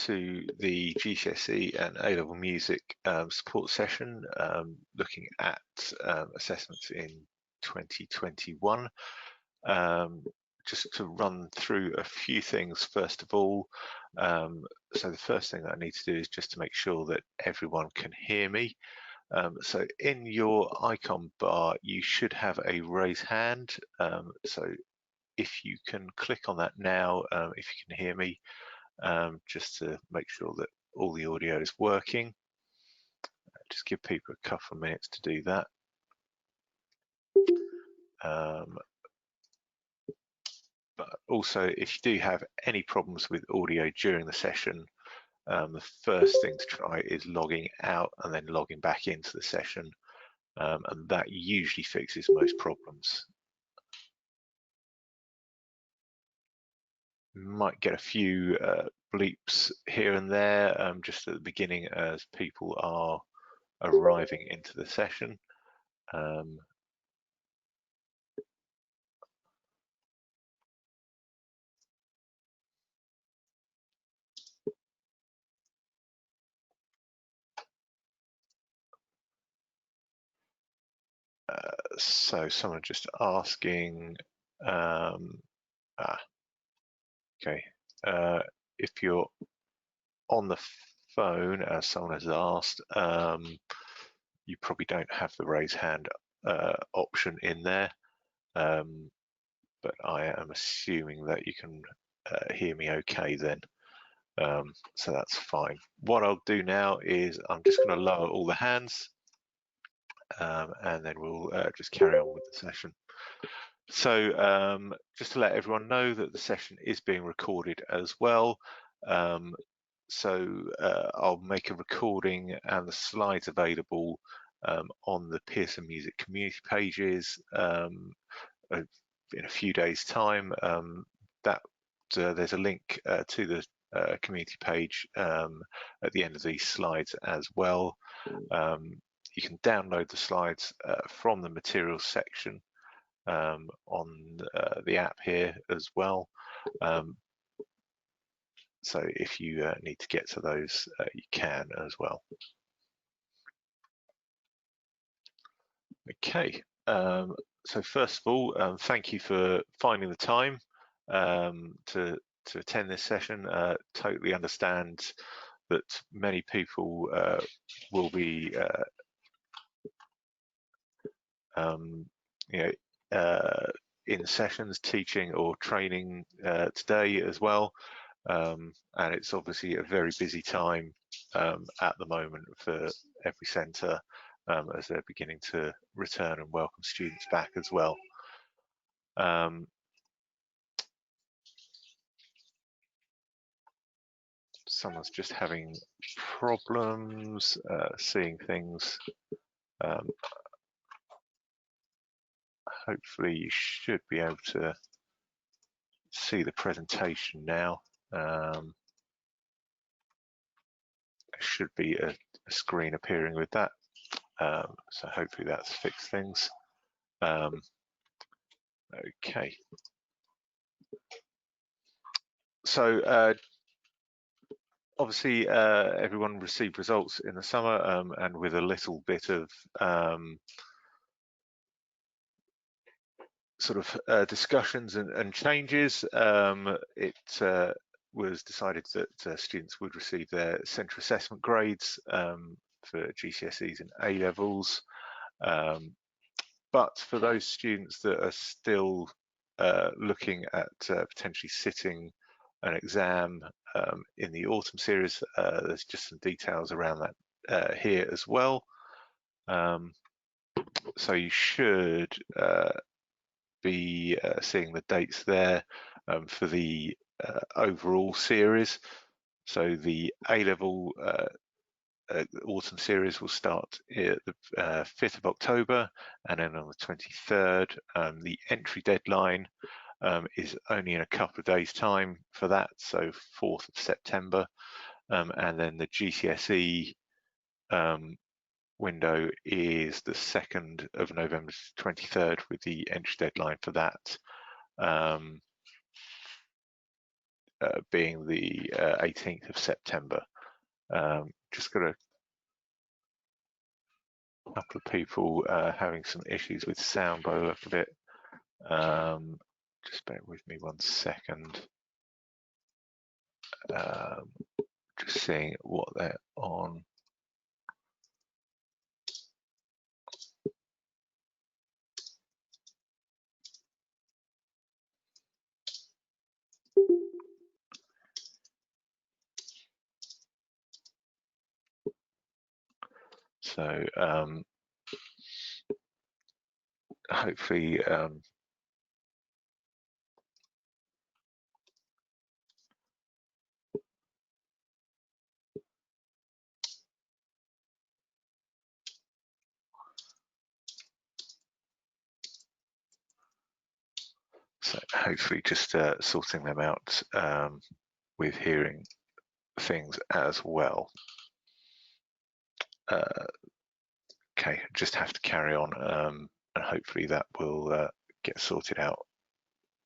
to the GCSE and A-level music support session, looking at assessments in 2021. Just to run through a few things first of all. So the first thing that I need to do is just to make sure that everyone can hear me. So in your icon bar, you should have a raise hand. So if you can click on that now, if you can hear me, just to make sure that all the audio is working. Just give people a couple of minutes to do that. But also, if you do have any problems with audio during the session, the first thing to try is logging out and then logging back into the session, and that usually fixes most problems. You might get a few bleeps here and there just at the beginning as people are arriving into the session. So someone just asking, okay, if you're on the phone, as someone has asked, you probably don't have the raise hand option in there, but I am assuming that you can hear me okay then, so that's fine. What I'll do now is I'm just going to lower all the hands, and then we'll just carry on with the session. So just to let everyone know that the session is being recorded as well. So I'll make a recording and the slides available on the Pearson Music community pages in a few days' time. There's a link to the community page at the end of these slides as well. You can download the slides from the materials section on the app here as well. So if you need to get to those, you can as well. Okay, so first of all, thank you for finding the time to attend this session. Totally understand that many people will be in sessions teaching or training today as well, and it's obviously a very busy time at the moment for every centre as they're beginning to return and welcome students back as well. Someone's just having problems seeing things. Hopefully you should be able to see the presentation now. There should be a screen appearing with that, so hopefully that's fixed things. Okay, so obviously everyone received results in the summer, and with a little bit of sort of discussions and changes, it was decided that students would receive their centre assessment grades for GCSEs and A-levels. But for those students that are still looking at potentially sitting an exam in the autumn series, there's just some details around that here as well. So you should be seeing the dates there for the overall series. So the A-level autumn series will start at the 5th of October, and then on the 23rd. The entry deadline is only in a couple of days' time for that, so 4th of September, and then the GCSE window is the 2nd of November to 23rd, with the entry deadline for that being the 18th of September. Just got a couple of people having some issues with sound by the look of it. Just bear with me 1 second. Just seeing what they're on. So hopefully just sorting them out with hearing things as well. Okay, just have to carry on, and hopefully that will get sorted out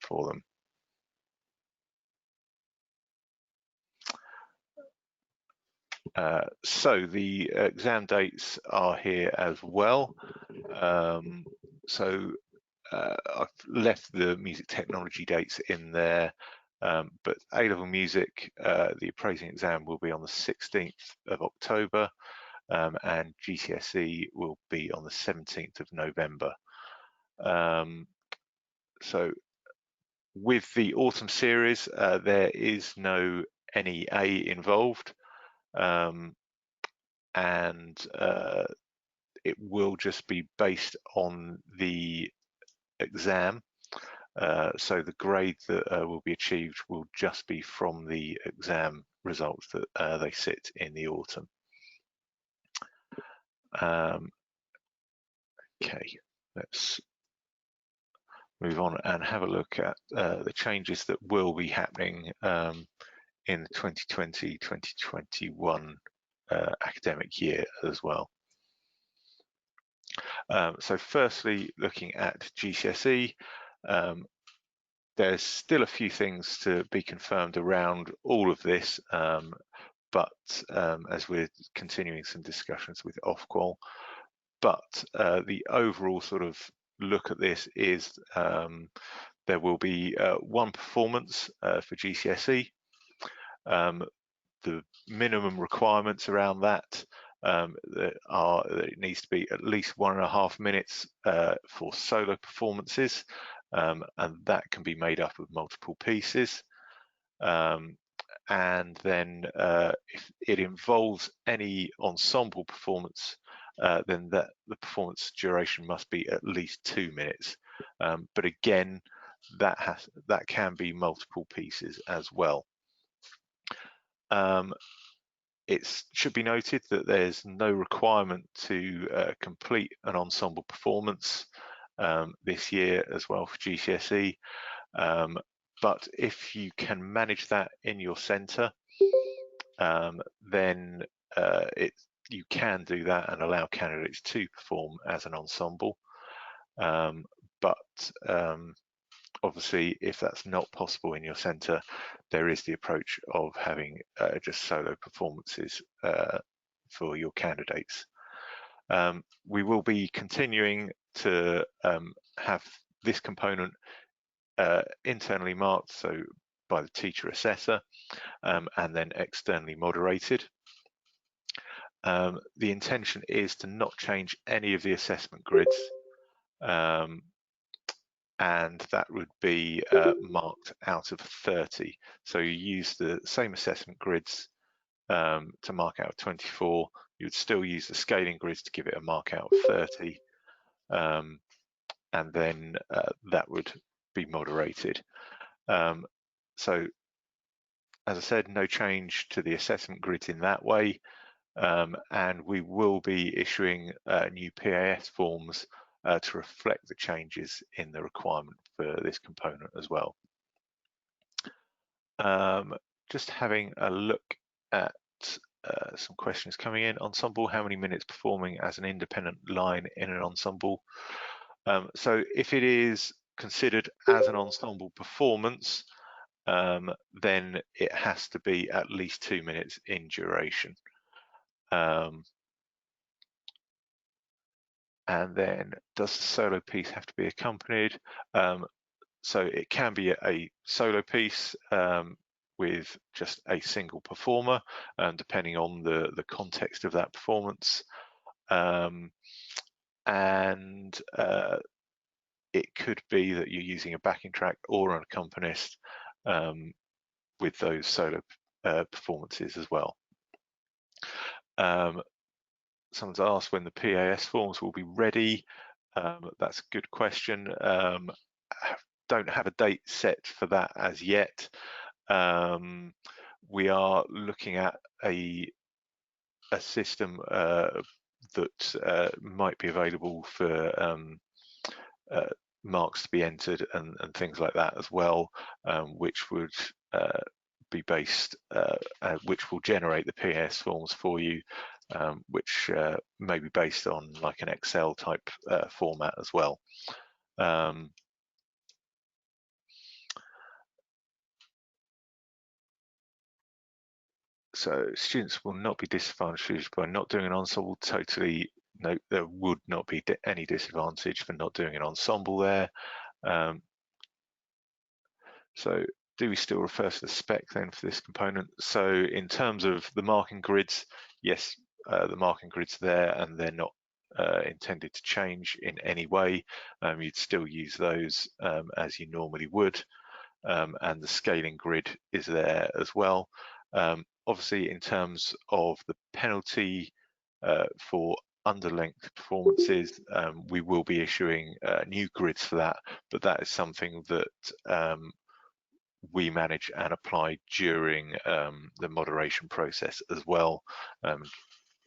for them. So the exam dates are here as well. I've left the music technology dates in there, but A-level music, the appraising exam will be on the 16th of October, and GCSE will be on the 17th of November. So with the autumn series, there is no NEA involved, and it will just be based on the exam. So the grade that will be achieved will just be from the exam results that they sit in the autumn. Okay, let's move on and have a look at the changes that will be happening in the 2020-2021 academic year as well. So firstly, looking at GCSE, there's still a few things to be confirmed around all of this, but as we're continuing some discussions with Ofqual, but the overall sort of look at this is there will be one performance for GCSE. The minimum requirements around that that it needs to be at least 1.5 minutes for solo performances, and that can be made up of multiple pieces. And then if it involves any ensemble performance, then the performance duration must be at least 2 minutes. But again, that can be multiple pieces as well. It should be noted that there's no requirement to complete an ensemble performance this year as well for GCSE, but if you can manage that in your centre, then you can do that and allow candidates to perform as an ensemble. But obviously, if that's not possible in your centre, there is the approach of having just solo performances for your candidates. We will be continuing to have this component internally marked, so by the teacher assessor, and then externally moderated. The intention is to not change any of the assessment grids, and that would be marked out of 30. So you use the same assessment grids to mark out of 24. You would still use the scaling grids to give it a mark out of 30, and then that would be moderated. So as I said, no change to the assessment grids in that way, and we will be issuing new PAS forms to reflect the changes in the requirement for this component as well. Just having a look at some questions coming in. Ensemble, how many minutes performing as an independent line in an ensemble? So if it is considered as an ensemble performance, then it has to be at least 2 minutes in duration. And then does the solo piece have to be accompanied? So it can be a solo piece with just a single performer, depending on the context of that performance. And it could be that you're using a backing track or an accompanist with those solo performances as well. Someone's asked when the PAS forms will be ready. That's a good question. Don't have a date set for that as yet. We are looking at a system that might be available for marks to be entered and things like that as well, which would be based, which will generate the PAS forms for you, which may be based on like an Excel type format as well. So students will not be disadvantaged by not doing an ensemble. Totally, no, there would not be any disadvantage for not doing an ensemble there. So do we still refer to the spec then for this component? So in terms of the marking grids, yes, the marking grids there, and they're not intended to change in any way. You'd still use those as you normally would. And the scaling grid is there as well. Obviously, in terms of the penalty for underlength performances, we will be issuing new grids for that, but that is something that we manage and apply during the moderation process as well.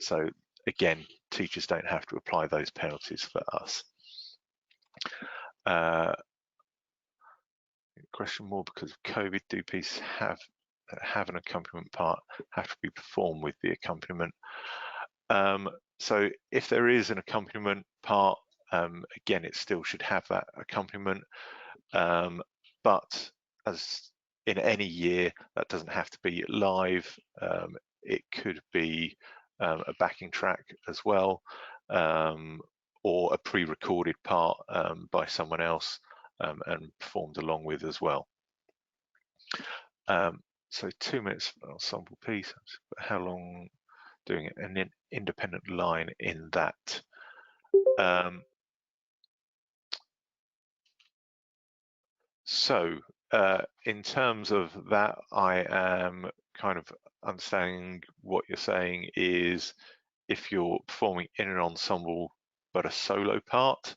So again, teachers don't have to apply those penalties for us. Question more because of COVID, do pieces have an accompaniment part have to be performed with the accompaniment? So if there is an accompaniment part, again, it still should have that accompaniment, but as in any year, that doesn't have to be live. It could be a backing track as well, or a pre-recorded part by someone else and performed along with as well. So 2 minutes for an ensemble piece. How long doing an independent line in that? So in terms of that, I am kind of understanding what you're saying is if you're performing in an ensemble but a solo part,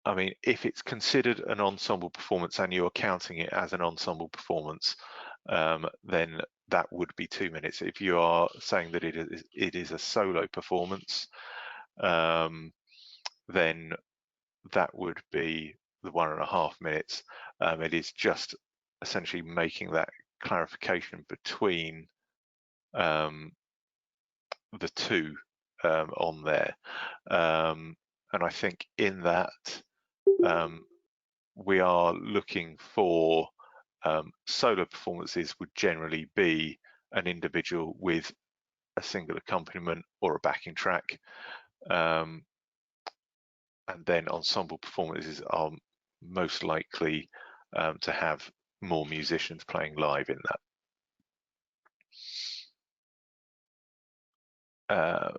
I mean, if it's considered an ensemble performance and you're counting it as an ensemble performance, then that would be 2 minutes. If you are saying that it is a solo performance, then that would be the 1.5 minutes. It is just essentially making that clarification between the two on there. And I think in that, we are looking for solo performances would generally be an individual with a single accompaniment or a backing track. And then ensemble performances are most likely to have more musicians playing live in that.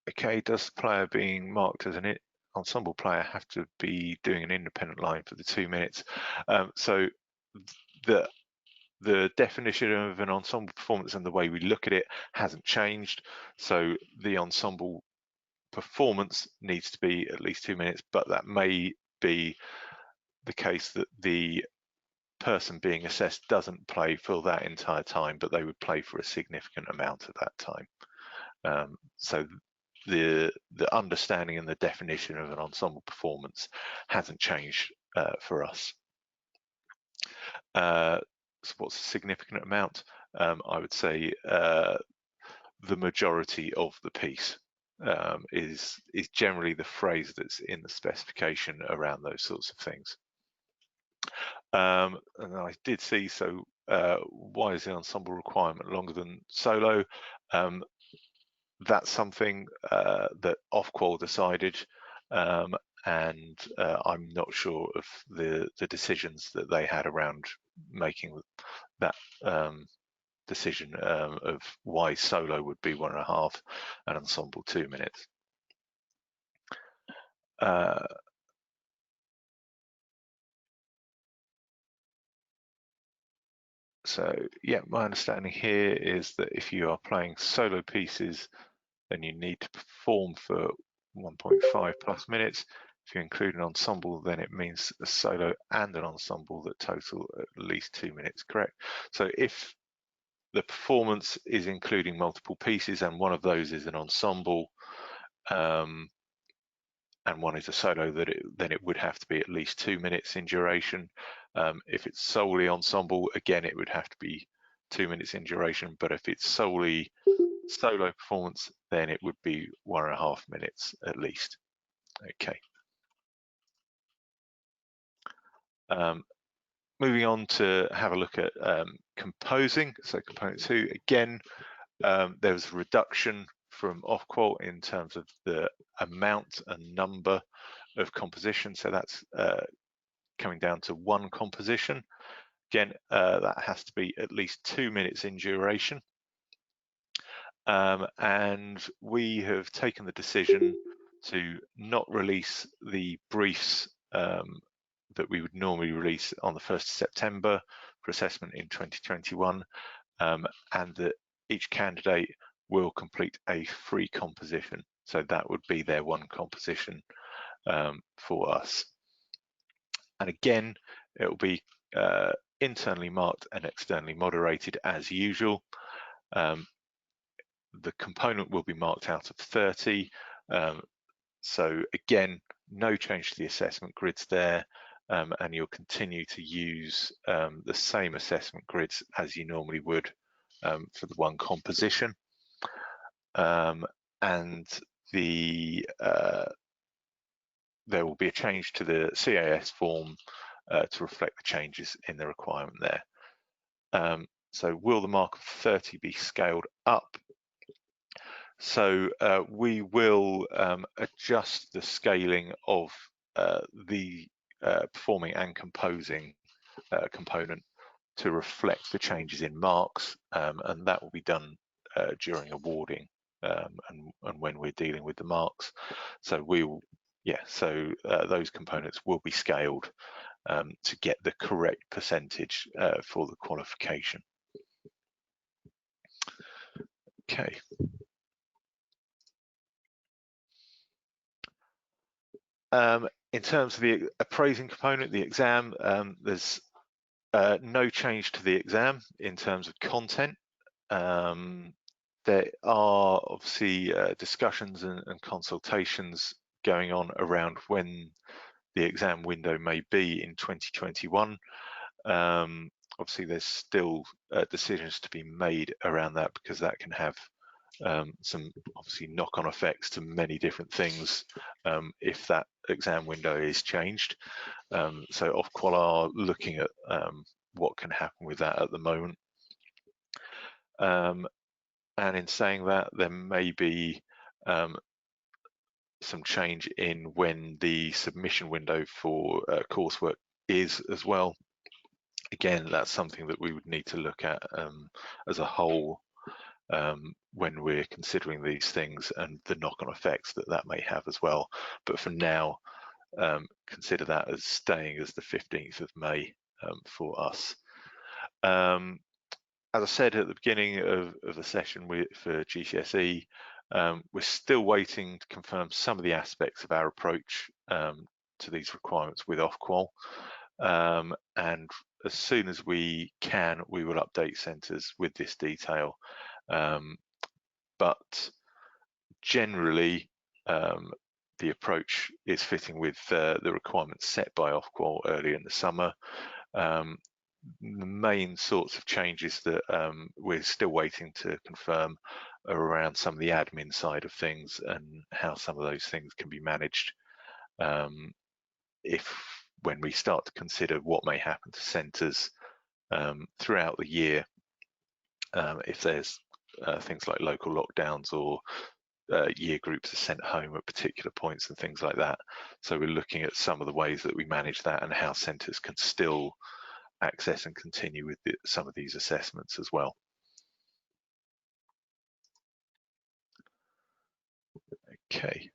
Okay, does the player being marked as an ensemble player have to be doing an independent line for the 2 minutes? So the definition of an ensemble performance and the way we look at it hasn't changed. So the ensemble performance needs to be at least 2 minutes, but that may be the case that the person being assessed doesn't play for that entire time, but they would play for a significant amount of that time. So the understanding and the definition of an ensemble performance hasn't changed for us. So what's a significant amount? I would say the majority of the piece. is generally the phrase that's in the specification around those sorts of things. And I did see, so why is the ensemble requirement longer than solo? That's something that Ofqual decided, and I'm not sure of the decisions that they had around making that decision of why solo would be 1.5 and ensemble 2 minutes. So yeah, my understanding here is that if you are playing solo pieces, then you need to perform for 1.5 plus minutes. If you include an ensemble, then it means a solo and an ensemble that total at least 2 minutes, correct? So if the performance is including multiple pieces and one of those is an ensemble, and one is a solo, then it would have to be at least 2 minutes in duration. If it's solely ensemble, again, it would have to be 2 minutes in duration, but if it's solely solo performance, then it would be 1.5 minutes at least. Okay. Moving on to have a look at composing. So component 2, again, there was a reduction from Ofqual in terms of the amount and number of composition. So that's coming down to 1 composition. Again, that has to be at least 2 minutes in duration. And we have taken the decision to not release the briefs that we would normally release on the 1st of September for assessment in 2021, and that each candidate will complete a free composition. So that would be their 1 composition for us. And again, it will be internally marked and externally moderated as usual. The component will be marked out of 30. So again, no change to the assessment grids there, and you'll continue to use the same assessment grids as you normally would for the 1 composition. And there will be a change to the CAS form to reflect the changes in the requirement there. So will the mark of 30 be scaled up? So we will adjust the scaling of the performing and composing component to reflect the changes in marks, and that will be done during awarding and when we're dealing with the marks. So we will, those components will be scaled to get the correct percentage for the qualification. Okay. In terms of the appraising component, the exam, there's no change to the exam in terms of content. There are obviously discussions and consultations going on around when the exam window may be in 2021. Obviously, there's still decisions to be made around that, because that can have some obviously knock-on effects to many different things if that exam window is changed. So Ofqual are looking at what can happen with that at the moment. And in saying that, there may be some change in when the submission window for coursework is as well. Again, that's something that we would need to look at as a whole when we're considering these things and the knock-on effects that that may have as well. But for now, consider that as staying as the 15th of May for us. As I said at the beginning of the session for GCSE, we're still waiting to confirm some of the aspects of our approach to these requirements with Ofqual. And as soon as we can, we will update centres with this detail. But generally, the approach is fitting with the requirements set by Ofqual earlier in the summer. The main sorts of changes that we're still waiting to confirm around some of the admin side of things and how some of those things can be managed when we start to consider what may happen to centres throughout the year, if there's things like local lockdowns or year groups are sent home at particular points and things like that. So we're looking at some of the ways that we manage that and how centres can still access and continue with some of these assessments as well. Okay,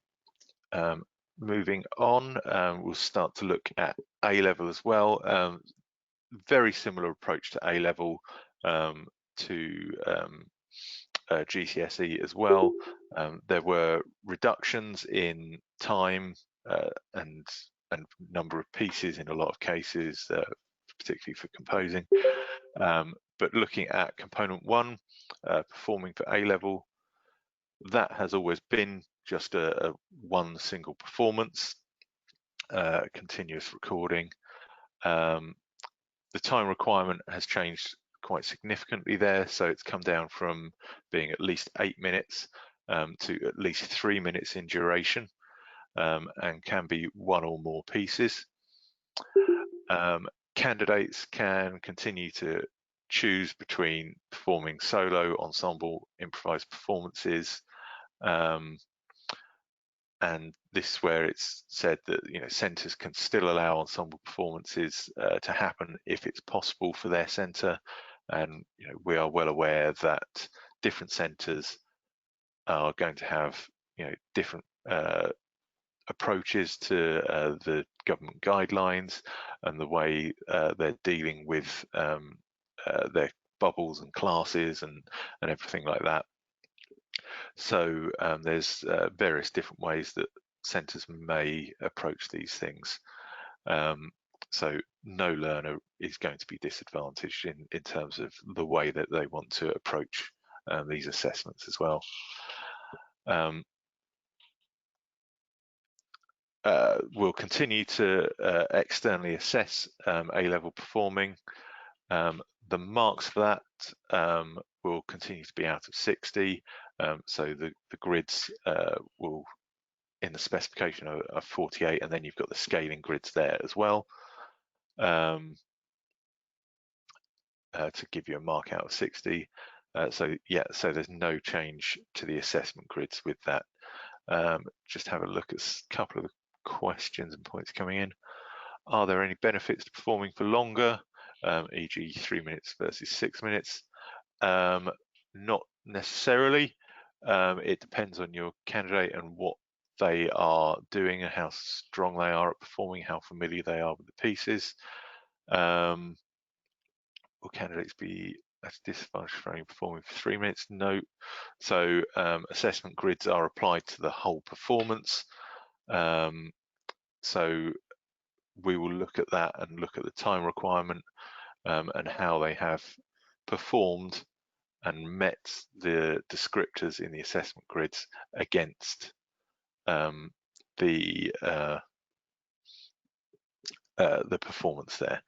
moving on, we'll start to look at A-level as well. Very similar approach to A-level to GCSE as well. There were reductions in time and number of pieces in a lot of cases, particularly for composing. But looking at component 1, performing for A-level, that has always been just a one single performance, continuous recording. The time requirement has changed quite significantly there, so it's come down from being at least 8 minutes to at least 3 minutes in duration, and can be one or more pieces. Candidates can continue to choose between performing solo, ensemble, improvised performances, and this is where it's said that centres can still allow ensemble performances to happen if it's possible for their centre, and we are well aware that different centres are going to have different approaches to the government guidelines and the way they're dealing with their bubbles and classes and everything like that. So there's various different ways that centres may approach these things. So no learner is going to be disadvantaged in terms of the way that they want to approach these assessments as well. We'll continue to externally assess A-level performing. The marks for that will continue to be out of 60. So the grids will, in the specification, are 48, and then you've got the scaling grids there as well to give you a mark out of 60. So there's no change to the assessment grids with that. Just have a look at a couple of the questions and points coming in. Are there any benefits to performing for longer, e.g. 3 minutes versus 6 minutes? Not necessarily. It depends on your candidate and what they are doing and how strong they are at performing, how familiar they are with the pieces. Will candidates be at a disadvantage for only performing for 3 minutes? No. So assessment grids are applied to the whole performance. So we will look at that and look at the time requirement and how they have performed and met the descriptors in the assessment grids against the performance there.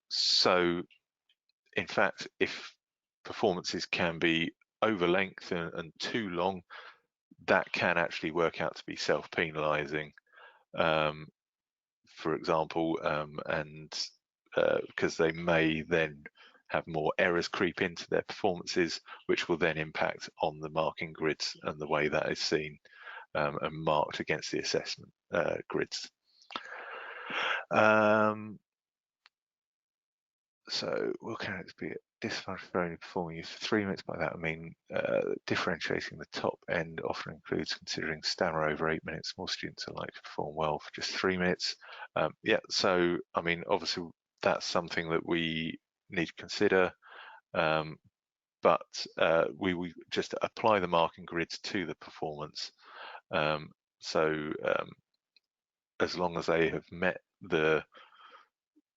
So in fact, if performances can be over length and too long, that can actually work out to be self-penalizing, for example, and because they may then have more errors creep into their performances, which will then impact on the marking grids and the way that is seen and marked against the assessment grids. So will candidates be disadvantaged for only performing for 3 minutes? By that I mean differentiating the top end often includes considering stammer over 8 minutes. More students are likely to perform well for just 3 minutes. So I mean, obviously that's something that we need to consider, but we just apply the marking grids to the performance. So as long as they have met the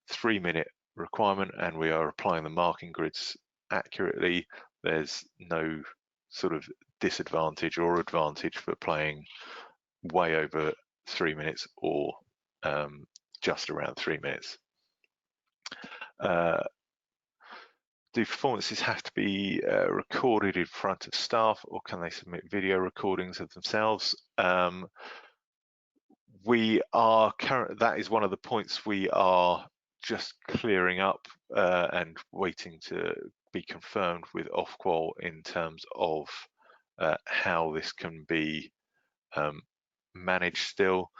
3 minute requirement and we are applying the marking grids accurately, there's no sort of disadvantage or advantage for playing way over 3 minutes or just around 3 minutes. do performances have to be recorded in front of staff, or can they submit video recordings of themselves? That is one of the points we are just clearing up and waiting to be confirmed with Ofqual in terms of how this can be managed still.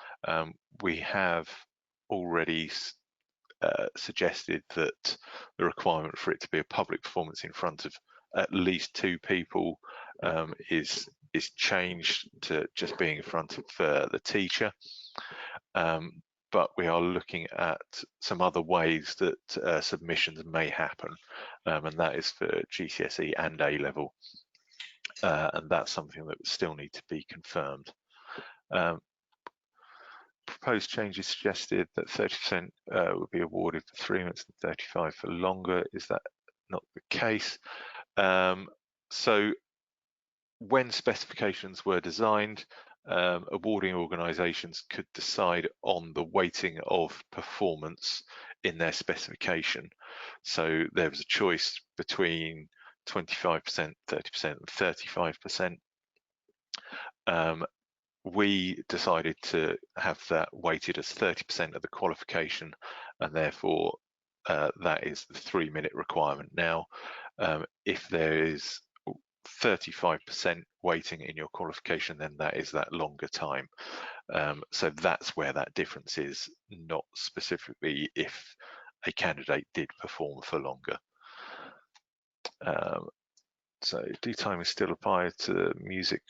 We have already suggested that the requirement for it to be a public performance in front of at least 2 people is changed to just being in front of the teacher. But we are looking at some other ways that submissions may happen, and that is for GCSE and A-level, and that's something that would still need to be confirmed. Proposed changes suggested that 30% would be awarded for 3 months and 35% for longer. Is that not the case? So when specifications were designed, awarding organisations could decide on the weighting of performance in their specification. So there was a choice between 25%, 30% and 35%. We decided to have that weighted as 30% of the qualification, and therefore that is the 3-minute requirement. Now, if there is 35% weighting in your qualification, then that is that longer time. So that's where that difference is, not specifically if a candidate did perform for longer. So do timing still apply to music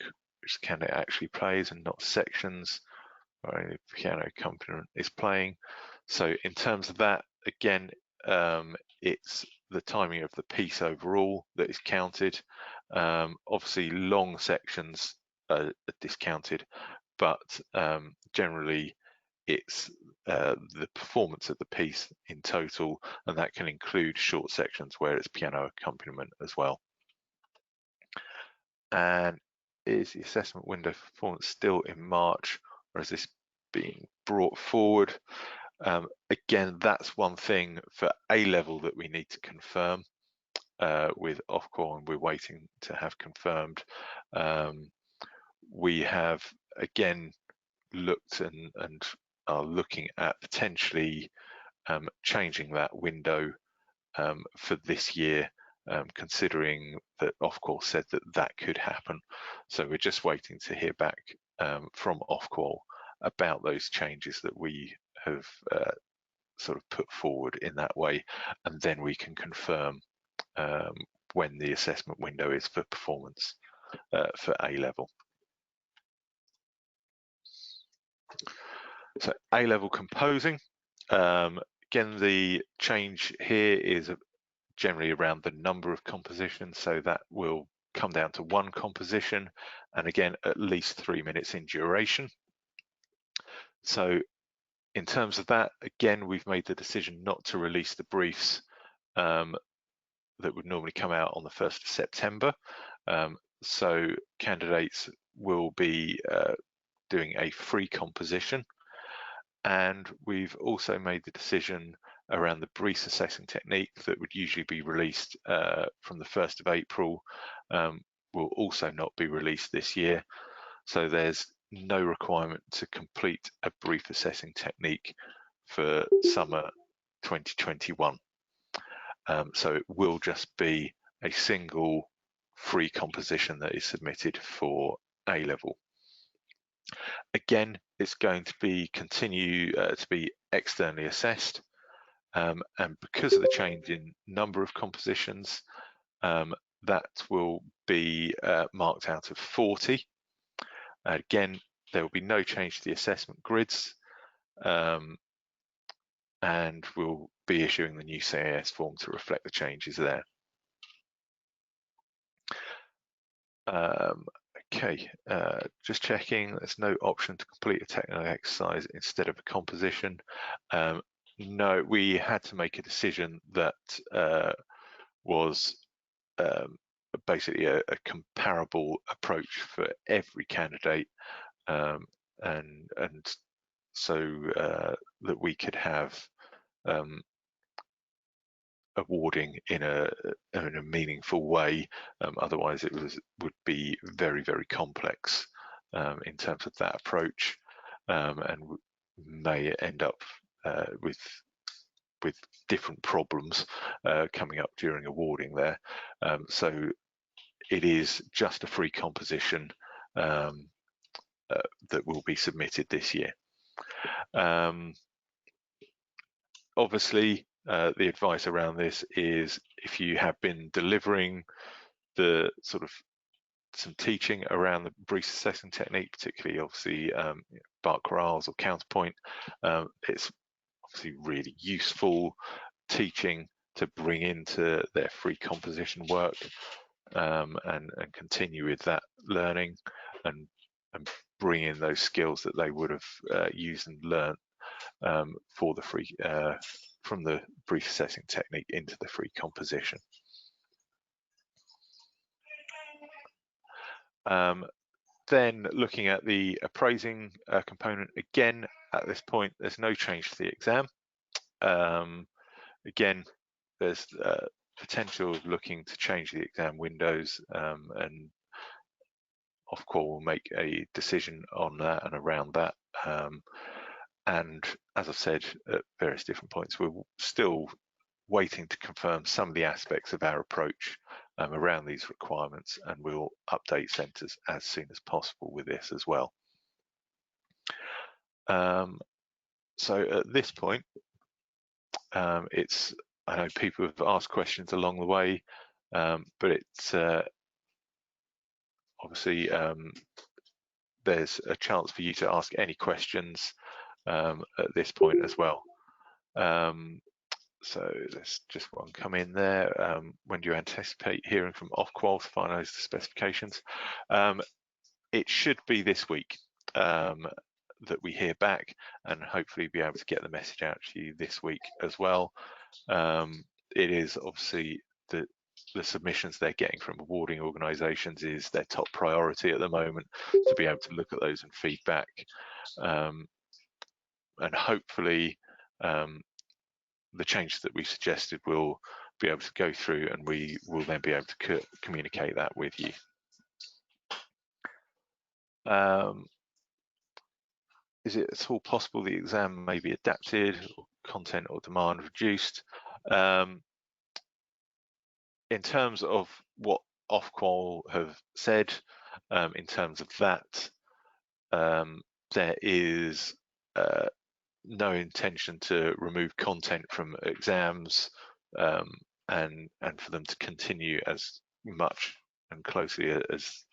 which the candidate actually plays and not sections where only the piano accompaniment is playing? So in terms of that, again, it's the timing of the piece overall that is counted. Obviously long sections are discounted, but generally it's the performance of the piece in total, and that can include short sections where it's piano accompaniment as well. And is the assessment window for performance still in March, or is this being brought forward? Again, that's one thing for A-level that we need to confirm with Ofqual, and we're waiting to have confirmed. We have again looked and are looking at potentially changing that window for this year, considering that Ofqual said that that could happen. So we're just waiting to hear back from Ofqual about those changes that we have sort of put forward in that way, and then we can confirm when the assessment window is for performance for A-level. So A-level composing, again, the change here is generally around the number of compositions, so that will come down to 1 composition, and again at least 3 minutes in duration. So in terms of that, again, we've made the decision not to release the briefs that would normally come out on the 1st of September. So candidates will be doing a free composition, and we've also made the decision around the brief assessing technique that would usually be released from the 1st of April will also not be released this year. So there's no requirement to complete a brief assessing technique for summer 2021. So it will just be a single free composition that is submitted for A-level. Again, it's going to be continue to be externally assessed, and because of the change in number of compositions, that will be marked out of 40. Again, there will be no change to the assessment grids, and we'll be issuing the new CAS form to reflect the changes there. Okay, just checking, there's no option to complete a technical exercise instead of a composition. No, we had to make a decision that was basically a comparable approach for every candidate, and so that we could have awarding in a meaningful way. Otherwise, it would be very, very complex in terms of that approach, and may end up with different problems coming up during awarding there. So it is just a free composition that will be submitted this year. Obviously, the advice around this is if you have been delivering the sort of some teaching around the brief assessing technique, particularly obviously Bark-Riles or Counterpoint, it's obviously really useful teaching to bring into their free composition work, and continue with that learning and bring in those skills that they would have used and learnt for the free from the brief assessing technique into the free composition. Then looking at the appraising component, again, at this point, there's no change to the exam. Again, there's potential of looking to change the exam windows, and Ofqual will make a decision on that and around that. And as I've said at various different points, we're still waiting to confirm some of the aspects of our approach around these requirements, and we'll update centres as soon as possible with this as well. So at this point, I know people have asked questions along the way, but it's obviously there's a chance for you to ask any questions at this point as well. So there's just one come in there. When do you anticipate hearing from Ofqual to finalise the specifications? It should be this week that we hear back, and hopefully be able to get the message out to you this week as well. It is obviously the submissions they're getting from awarding organisations is their top priority at the moment, to be able to look at those and feedback, and hopefully the changes that we suggested will be able to go through, and we will then be able to communicate that with you. Is it at all possible the exam may be adapted, or content or demand reduced? In terms of what Ofqual have said, in terms of that, there is no intention to remove content from exams, and for them to continue as much and closely as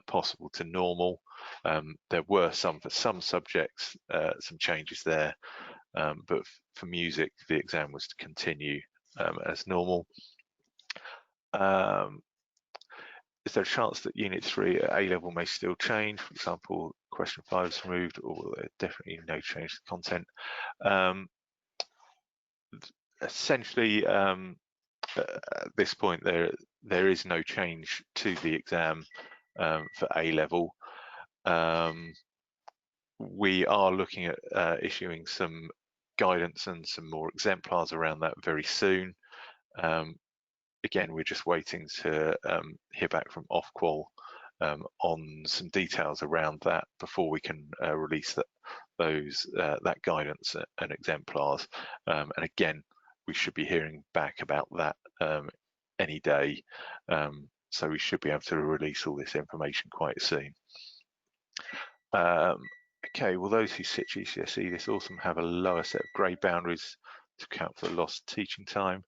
possible to normal. There were for some subjects some changes there, but for music the exam was to continue as normal. Is there a chance that Unit 3 at A-level may still change? For example, question 5 is removed, or definitely no change to content? Essentially, at this point, there is no change to the exam for A-level. We are looking at issuing some guidance and some more exemplars around that very soon. Again, we're just waiting to hear back from Ofqual on some details around that before we can release that guidance and exemplars. And again, we should be hearing back about that any day. So we should be able to release all this information quite soon. Okay, will those who sit GCSE this autumn have a lower set of grade boundaries to account for the lost teaching time?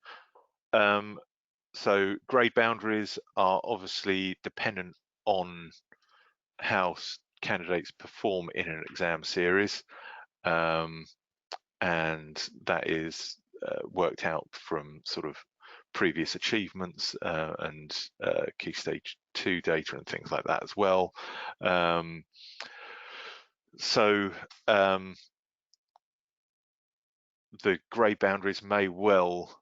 So grade boundaries are obviously dependent on how candidates perform in an exam series, and that is worked out from sort of previous achievements and key stage 2 data and things like that as well. So the grade boundaries may well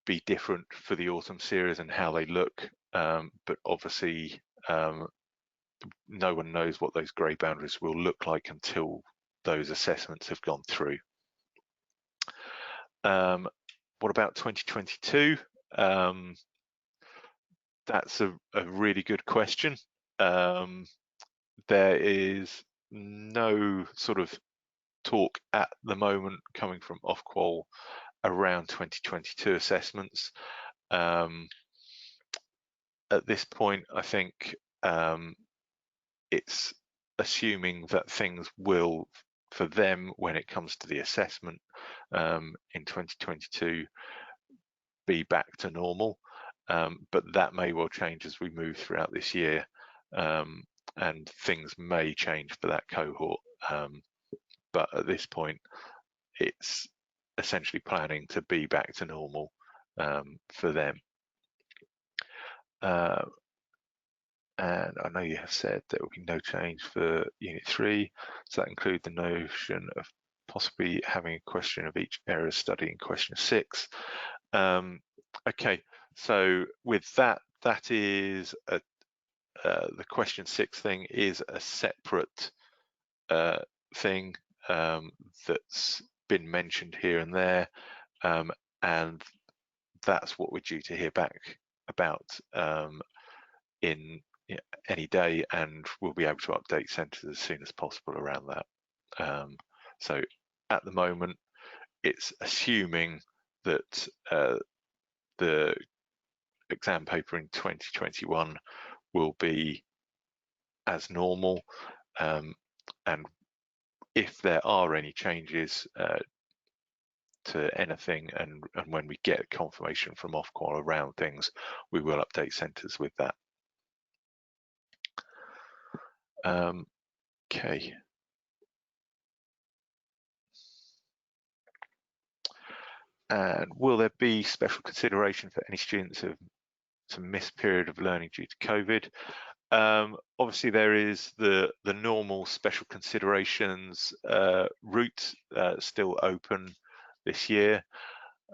be different for the autumn series and how they look, but obviously no one knows what those grade boundaries will look like until those assessments have gone through. What about 2022? That's a really good question. There is no sort of talk at the moment coming from Ofqual around 2022 assessments. At this point, I think it's assuming that things will, for them, when it comes to the assessment in 2022, be back to normal. But that may well change as we move throughout this year, and things may change for that cohort. But at this point, it's essentially planning to be back to normal for them. And I know you have said there will be no change for Unit 3. Does that include the notion of possibly having a question of each area of study in question 6? Okay, so with that, that is the question 6 thing is a separate thing that's been mentioned here and there, and that's what we're due to hear back about in any day, and we'll be able to update centres as soon as possible around that. So at the moment, it's assuming that the exam paper in 2021 will be as normal, and if there are any changes to anything, and when we get confirmation from Ofqual around things, we will update centres with that. Okay. And will there be special consideration for any students who have to miss period of learning due to COVID? Obviously, there is the normal special considerations route still open this year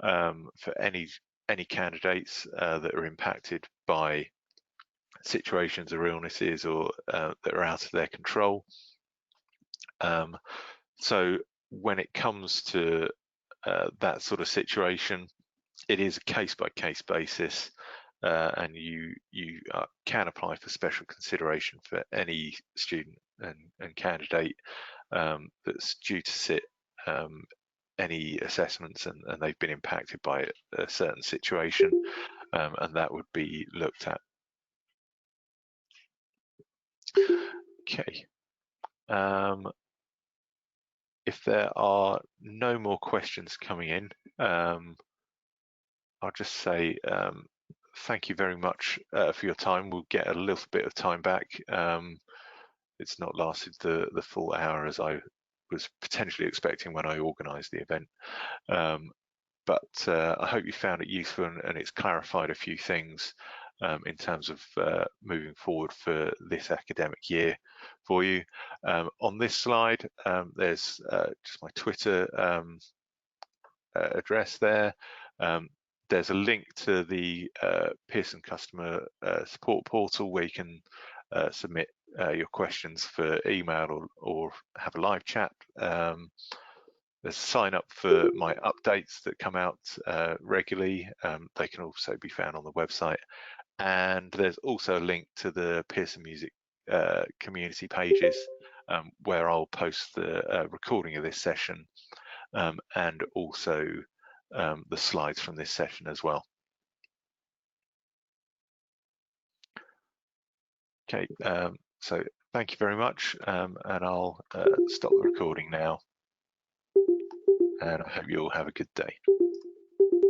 for any candidates that are impacted by situations or illnesses or that are out of their control. So when it comes to that sort of situation, it is a case-by-case basis, and you can apply for special consideration for any student and candidate that's due to sit any assessments and they've been impacted by a certain situation, and that would be looked at. Okay. If there are no more questions coming in, I'll just say thank you very much for your time. We'll get a little bit of time back. It's not lasted the full hour as I was potentially expecting when I organised the event. But I hope you found it useful and it's clarified a few things in terms of moving forward for this academic year for you. On this slide, there's just my Twitter address there. There's a link to the Pearson customer support portal where you can submit your questions for email or have a live chat. There's a sign up for my updates that come out regularly. They can also be found on the website. And there's also a link to the Pearson Music community pages where I'll post the recording of this session and also the slides from this session as well. Okay, so thank you very much, and I'll stop the recording now, and I hope you all have a good day.